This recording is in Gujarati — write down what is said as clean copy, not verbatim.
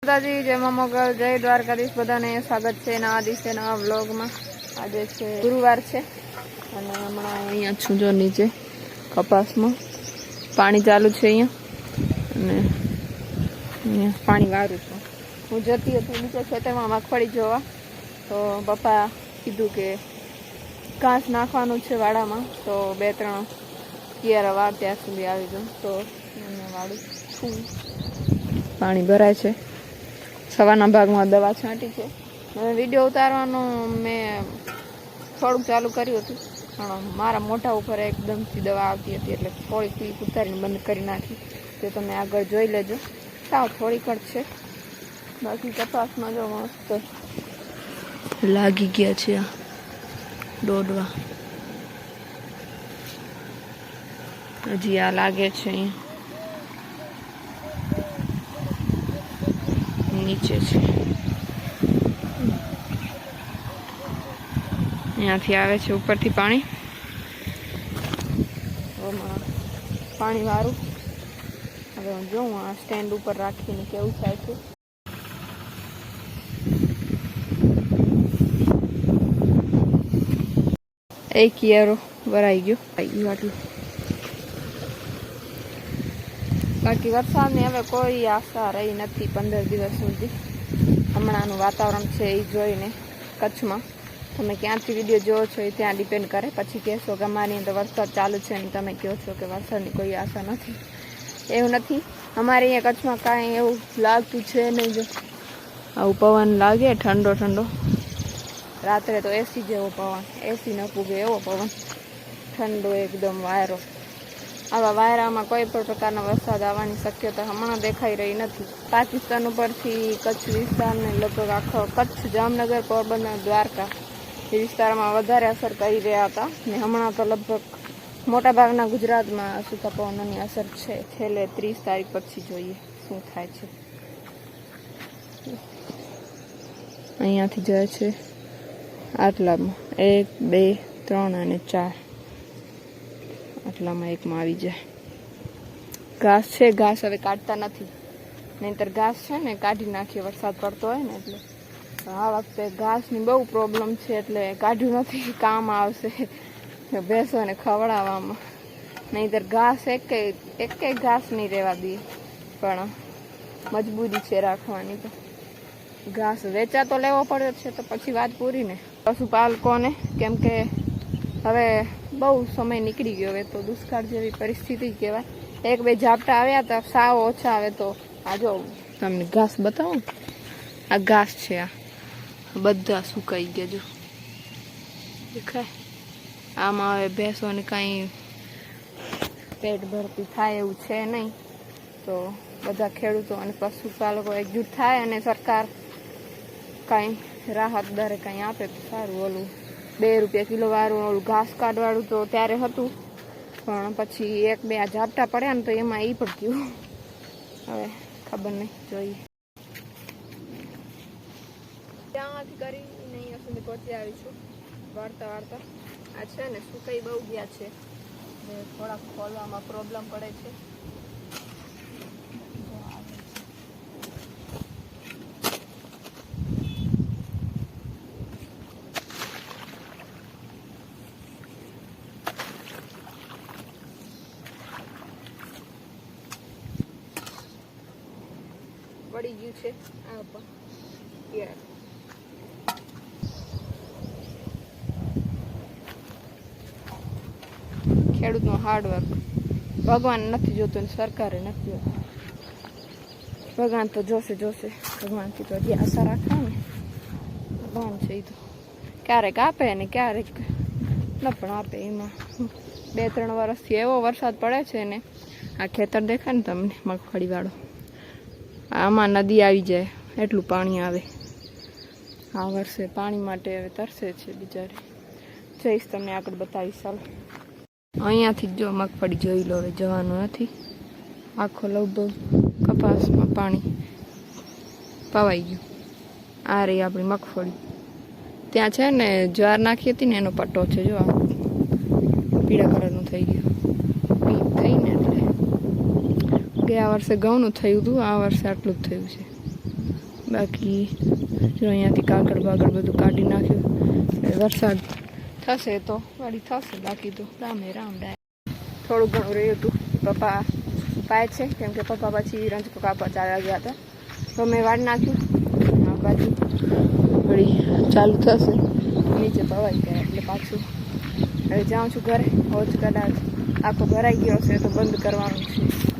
દાદાજી જય મા મોગલ જય દ્વારકાધીશ બધાને સ્વાગત છે નવા દિવસે નવા વ્લોગમાં। આજે છે ગુરુવાર છે અને હમણાં અહીંયા છું જો નીચે કપાસમાં પાણી ચાલુ છે અહીંયા અને અહીંયા પાણી વારું છું। હું જતી હતી નીચે ખેતરમાં મગફળી જોવા તો પપ્પા કીધું કે ઘાસ નાખવાનું છે વાડામાં તો 2-3 કિયારા વાર ત્યાં સુધી આવી ગયું તો વાડું છું પાણી ભરાય છે। સવારના ભાગમાં દવા છાંટી છે। હવે વિડીયો ઉતારવાનું મેં થોડુંક ચાલુ કર્યું હતું પણ મારા મોઢા ઉપર એકદમથી દવા આવતી હતી એટલે થોડીક ક્લિપ ઉતારીને બંધ કરી નાખી। તો તમે આગળ જોઈ લેજો। સાવ થોડીક જ છે બાકી કપાસમાં જો મસ્ત લાગી ગયા છે દોડવા। હજી આ લાગે છે અહીંયા નીચે છે અહીંયાથી આવે છે ઉપરથી પાણી પાણી વાળું। હવે હું જોઉં આ સ્ટેન્ડ ઉપર રાખીને કેવું થાય છે। એક કિયારો ભરાઈ ગયો આટલું બાકી વરસાદની હવે કોઈ આશા રહી નથી 15 દિવસ સુધી। હમણાંનું વાતાવરણ છે એ જોઈને કચ્છમાં તમે ક્યાંથી વિડીયો જોવો છો એ ત્યાં ડિપેન્ડ કરે। પછી કહેશો કે અમારી અંદર વરસાદ ચાલુ છે અને તમે કહો છો કે વરસાદની કોઈ આશા નથી। એવું નથી, અમારે અહીંયા કચ્છમાં કાંઈ એવું લાગતું છે નહીં। જો આવું પવન લાગે ઠંડો ઠંડો, રાત્રે તો એસી જેવો પવન, એસી ન પૂગે એવો પવન ઠંડો એકદમ વાયરો। આવા વાયરામાં કોઈ પણ પ્રકારનો વરસાદ આવવાની શક્યતા હમણાં દેખાઈ રહી નથી। પાકિસ્તાન ઉપરથી કચ્છ વિસ્તારને લગભગ આખો કચ્છ, જામનગર, પોરબંદર, દ્વારકા એ વિસ્તારમાં વધારે અસર કરી રહ્યા હતા ને હમણાં તો લગભગ મોટાભાગના ગુજરાતમાં સૂકા પવનોની અસર છે। છેલ્લે 30 તારીખ પછી જોઈએ શું થાય છે। અહીંયાથી જાય છે આટલામાં 1, 2, 3 અને 4 આટલામાં એકમાં આવી જાય। ઘાસ છે, ઘાસ હવે કાઢતા નથી, નહીંતર ઘાસ છે ને કાઢી નાખીએ વરસાદ પડતો હોય ને એટલે। આ વખતે ઘાસની બહુ પ્રોબ્લેમ છે એટલે કાઢ્યું નથી, કામ આવશે ભેંસોને ખવડાવવામાં। નહીંતર ઘાસ એકેય ઘાસ નહીં રહેવા દઈએ પણ મજબૂરી છે રાખવાની। તો ઘાસ વેચા તો લેવો પડે છે તો પછી વાત પૂરી ને પશુપાલકોને, કેમ કે હવે બહુ સમય નીકળી ગયો। હવે તો દુષ્કાળ જેવી પરિસ્થિતિ કહેવાય। 1-2 ઝાપટા આવ્યા હતા, સાવ ઓછા। હવે તો આ જો તમને ઘાસ બતાવું, આ ઘાસ છે, આ બધા સુકાઈ ગયા જો દેખાય। આમાં હવે ભેંસોને કાંઈ પેટ ભરતી થાય એવું છે નહીં। તો બધા ખેડૂતો અને પશુપાલકો એકજૂટ થાય અને સરકાર કાંઈ રાહત દરે કાંઈ આપે તો સારું। ઓલું 2 રૂપિયા કિલો વાળું ઓલું ઘાસ કાઢવાળું તો ત્યારે હતું પણ પછી 1-2 ઝાપટા પડ્યા ને તો એમાં એ પણ ગયું। હવે ખબર નહીં, જોઈએ। ત્યાંથી કરીને અહીંયા સુધી પહોંચી આવીશું વાળતા વાળતા। આ છે ને સુકાઈ બહુ ગયા છે, થોડાક ખોલવામાં પ્રોબ્લેમ પડે છે। પડી ગયું છે આ પણ યાર। ખેડૂતનું હાર્ડવર્ક ભગવાન નથી જોતું, સરકારે નથી જોતું। ભગવાન તો જોશે, ભગવાનથી તો હજી આશા રાખવાની। ભગવાન છે એ તો ક્યારેક આપે ને ક્યારેક ન પણ આપે। એમાં 2-3 વર્ષથી એવો વરસાદ પડે છે ને, આ ખેતર દેખાય ને તમને મગફળી વાળો, આમાં નદી આવી જાય એટલું પાણી આવે। આ વર્ષે પાણી માટે હવે તરસે છે બિચારી। જઈશ તમને આગળ બતાવીશ। ચાલો અહીંયાથી જો મગફળી જોઈ લો, હવે જવાનું નથી। આખો લગભગ કપાસમાં પાણી પવાઈ ગયું। આ રહી આપણી મગફળી, ત્યાં છે ને જ્વાર નાખી હતી ને એનો પટ્ટો છે જો આ પીળા કલરનું થઈ ગયું થઈને। એટલે ગયા વર્ષે ઘઉંનું થયું હતું, આ વર્ષે આટલું જ થયું છે। બાકી જો અહીંયાથી કાગળ બાગળ બધું કાઢી નાખ્યું. વરસાદ થશે તો વાડી થશે, બાકી તો રામે રામ ડાય. થોડું ઘણું રહ્યું હતું. પપ્પા પાય છે કેમ કે પપ્પા પછી રંજકો કાપવા ચાલ્યા ગયા હતા, તો મેં વાડ નાખ્યું. આ બાજુ વળી ચાલુ થશે, નીચે પવાઈ ગયા એટલે પાછું હવે જાઉં છું ઘરે. હોજ કદાચ આખો ભરાઈ ગયો હશે તો બંધ કરવાનું છે.